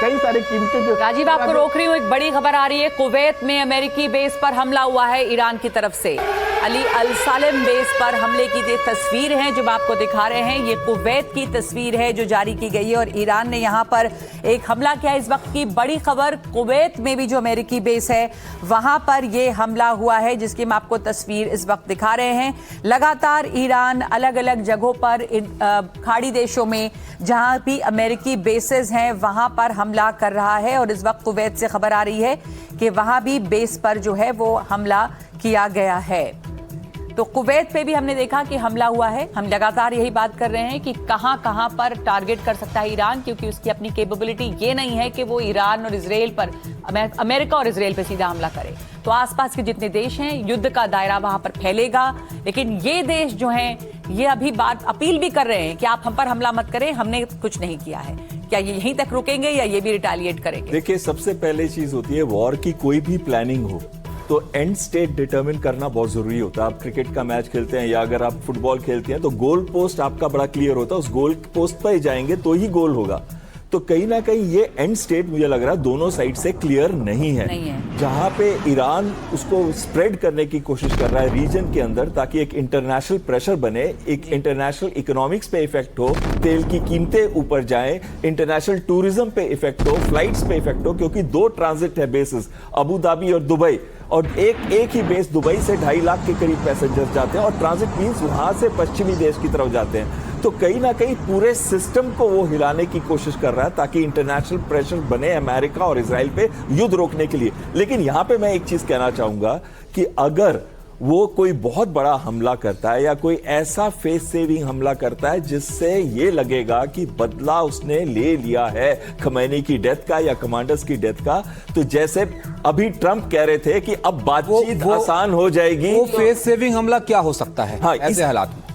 कई सारे कीमती जो। राजीव, आपको रोक रही हूँ, एक बड़ी खबर आ रही है। कुवैत में अमेरिकी बेस पर हमला हुआ है ईरान की तरफ से। अली अल सालेम बेस पर हमले की ये तस्वीर है जो आपको दिखा रहे हैं। ये कुवैत की तस्वीर है जो जारी की गई है और ईरान ने यहाँ पर एक हमला किया। इस वक्त की बड़ी खबर, कुवैत में भी जो अमेरिकी बेस है वहां पर ये हमला हुआ है, जिसकी हम आपको तस्वीर इस वक्त दिखा रहे हैं। लगातार ईरान अलग अलग जगहों पर खाड़ी देशों में जहां भी अमेरिकी बेसेस हैं वहां पर हमला कर रहा है और इस वक्त कुवैत से खबर आ रही है कि वहां भी बेस पर जो है वो हमला किया गया है। तो कुवैत पे भी हमने देखा कि हमला हुआ है। हम लगातार यही बात कर रहे हैं कि कहां कहां पर टारगेट कर सकता है ईरान, क्योंकि उसकी अपनी कैपेबिलिटी ये नहीं है कि वो ईरान और इजराइल पर, अमेरिका और इजराइल पर सीधा हमला करे। तो आसपास के जितने देश हैं, युद्ध का दायरा वहां पर फैलेगा। लेकिन ये देश जो हैं ये अभी बात अपील भी कर रहे हैं कि आप हम पर हमला मत करें, हमने कुछ नहीं किया है। क्या ये यहीं तक रुकेंगे या ये भी रिटेलिएट करेंगे? देखिए, सबसे पहले चीज होती है वॉर की कोई भी प्लानिंग हो तो एंड स्टेट डिटरमिन करना बहुत जरूरी होता है। आप क्रिकेट का मैच खेलते हैं या अगर आप फुटबॉल खेलते हैं तो गोल पोस्ट आपका बड़ा क्लियर होता है, उस गोल पोस्ट पर ही जाएंगे तो ही गोल होगा। तो कहीं ना कहीं ये एंड स्टेट मुझे लग रहा है दोनों साइड से क्लियर नहीं है। जहां पे ईरान उसको स्प्रेड करने की कोशिश कर रहा है रीजन के अंदर ताकि एक इंटरनेशनल प्रेशर बने, एक इंटरनेशनल इकोनॉमिक्स पे इफेक्ट हो, तेल की कीमतें ऊपर जाएं, इंटरनेशनल टूरिज्म पे इफेक्ट हो, फ्लाइट्स पे इफेक्ट हो, क्योंकि 2 ट्रांजिट है बेसिस, अबू धाबी और दुबई, और एक ही बेस दुबई से 2.5 लाख के करीब पैसेंजर्स जाते हैं और ट्रांजिट मींस वहां से पश्चिमी देश की तरफ जाते हैं। तो कहीं ना कहीं पूरे सिस्टम को वो हिलाने की कोशिश कर रहा है ताकि इंटरनेशनल प्रेशर बने अमेरिका और इजराइल पे युद्ध रोकने के लिए। लेकिन यहां पे मैं एक चीज कहना चाहूंगा कि अगर वो कोई बहुत बड़ा हमला करता है या कोई ऐसा फेस सेविंग हमला करता है जिससे ये लगेगा कि बदला उसने ले लिया है खमैनी की डेथ का या कमांडर्स की डेथ का, तो जैसे अभी ट्रंप कह रहे थे कि अब बातचीत आसान हो जाएगी, वो फेस सेविंग हमला क्या हो सकता है? हाँ,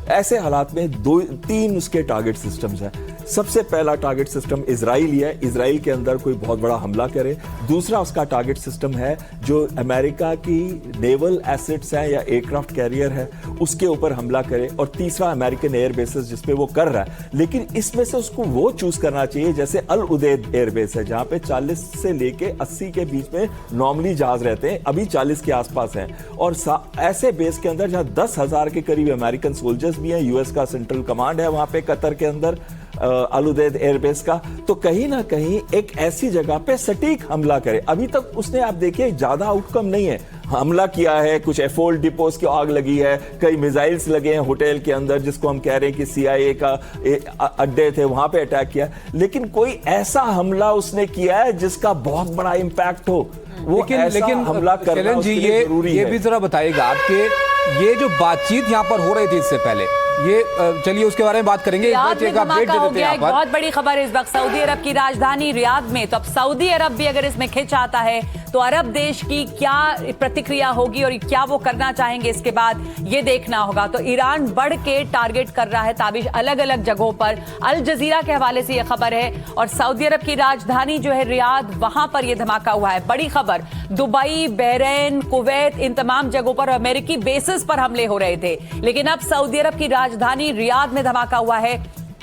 ऐसे हालात में 2-3 उसके टारगेट सिस्टम्स हैं। सबसे पहला टारगेट सिस्टम इजराइल ही है, इजराइल के अंदर कोई बहुत बड़ा हमला करे। दूसरा उसका टारगेट सिस्टम है जो अमेरिका की नेवल एसेट्स हैं या एयरक्राफ्ट कैरियर है उसके ऊपर हमला करे। और तीसरा अमेरिकन एयर बेसेस जिसपे वो कर रहा है। लेकिन इसमें से उसको वो चूज करना चाहिए, जैसे अल उदैद एयरबेस है जहां पे 40 से लेके 80 के बीच में नॉर्मली जहाज रहते हैं, अभी 40 के आसपास हैं। और ऐसे बेस के अंदर जहां 10,000 के करीब अमेरिकन सोल्जर्स भी हैं, यूएस का सेंट्रल कमांड है वहां पे कतर के अंदर अल उदैद एयरबेस का, तो कहीं ना कहीं एक ऐसी जगह पे सटीक हमला करे। अभी तक उसने, आप देखिए, ज्यादा आउटकम नहीं है। हमला किया है, कुछ एफोल्ड डिपोज की आग लगी है, कई मिसाइल्स लगे हैं होटल के अंदर जिसको हम कह रहे हैं कि CIA का अड्डे थे, वहां पे अटैक किया। लेकिन कोई ऐसा हमला उसने किया है जिसका बहुत बड़ा इंपैक्ट हो, वो लेकिन हमला करना उसके लिए जरूरी है। ये भी जरा बताइएगा आपके, ये जो बातचीत यहाँ पर हो रही थी इससे पहले, ये चलिए उसके बारे में बात करेंगे। एक बहुत बड़ी खबर है इस वक्त सऊदी अरब की राजधानी रियाद में। तो अब सऊदी अरब भी अगर इसमें खिंच आता है तो अरब देश की क्या प्रतिक्रिया होगी और क्या वो करना चाहेंगे इसके बाद ये देखना होगा। तो ईरान बढ़ के टारगेट कर रहा है ताबिश अलग अलग जगहों पर। अल जजीरा के हवाले से यह खबर है और सऊदी अरब की राजधानी जो है रियाद, वहां पर यह धमाका हुआ है। बड़ी खबर, दुबई, बहरीन, कुवैत, इन तमाम जगहों पर अमेरिकी बेसिस पर हमले हो रहे थे, लेकिन अब सऊदी अरब की राजधानी रियाद में धमाका हुआ है।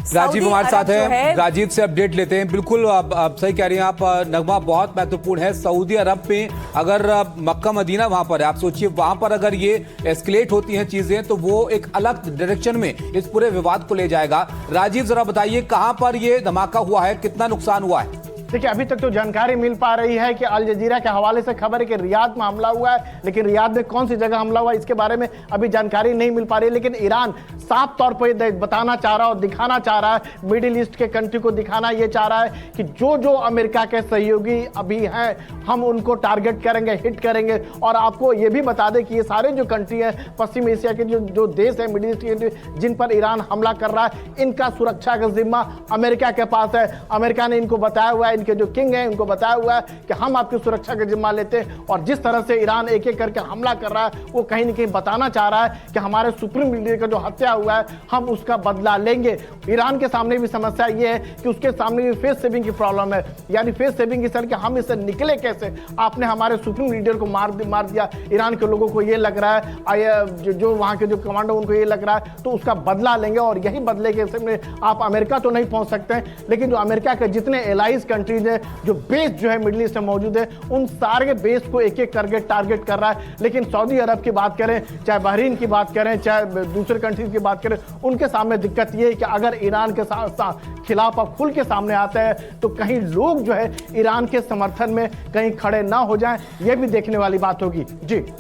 राजीव हमारे साथ है, राजीव से अपडेट लेते हैं। बिल्कुल आप सही कह रही हैं आप, नगमा बहुत महत्वपूर्ण है। सऊदी अरब में अगर मक्का मदीना वहां पर है, आप सोचिए वहां पर अगर ये एस्केलेट होती हैं चीजें तो वो एक अलग डायरेक्शन में इस पूरे विवाद को ले जाएगा। राजीव जरा बताइए कहां पर ये धमाका हुआ है, कितना नुकसान हुआ है? देखिए, अभी तक तो जानकारी मिल पा रही है कि अल जजीरा के हवाले से खबर है कि रियाद में हमला हुआ है, लेकिन रियाद में कौन सी जगह हमला हुआ है इसके बारे में अभी जानकारी नहीं मिल पा रही है। लेकिन ईरान साफ तौर पर बताना चाह रहा है और दिखाना चाह रहा है, मिडिल ईस्ट के कंट्री को दिखाना ये चाह रहा है कि जो जो अमेरिका के सहयोगी अभी हैं हम उनको टारगेट करेंगे, हिट करेंगे। और आपको ये भी बता दें कि ये सारे जो कंट्री है पश्चिम एशिया के जो देश है, मिडिल ईस्ट के जिन पर ईरान हमला कर रहा है, इनका सुरक्षा का जिम्मा अमेरिका के पास है। अमेरिका ने इनको बताया हुआ है, इनके जो किंग हैं उनको बताया हुआ है कि हम आपकी सुरक्षा का जिम्मा लेते हैं। और जिस तरह से ईरान एक एक करके हमला कर रहा है वो कहीं ना कहीं बताना चाह रहा है कि हमारे सुप्रीम लीडर का जो हत्या हुआ है हम उसका बदला लेंगे। ईरान के सामने भी समस्या ये है कि उसके सामने भी फेस सेविंग की प्रॉब्लम है, यानी फेस सेविंग की सर कि हम इससे निकले कैसे। आपने हमारे सुप्रीम लीडर को मार दिया, ईरान के लोगों को ये लग रहा है, जो वहां के जो कमांडर उनको ये लग रहा है, तो उसका बदला लेंगे। और यही बदले के आप अमेरिका तो नहीं पहुंच सकते हैं, लेकिन जो अमेरिका के जितने एलाइज कंट्री कंट्रीज है, जो बेस जो है मिडिल ईस्ट में मौजूद है, उन सारे बेस को एक एक करके टारगेट कर रहा है। लेकिन सऊदी अरब की बात करें, चाहे बहरीन की बात करें, चाहे दूसरे कंट्रीज की बात करें, उनके सामने दिक्कत ये है कि अगर ईरान के खिलाफ आप खुल के सामने आते हैं तो कहीं लोग जो है ईरान के समर्थन में कहीं खड़े ना हो जाएं, यह भी देखने वाली बात होगी। जी।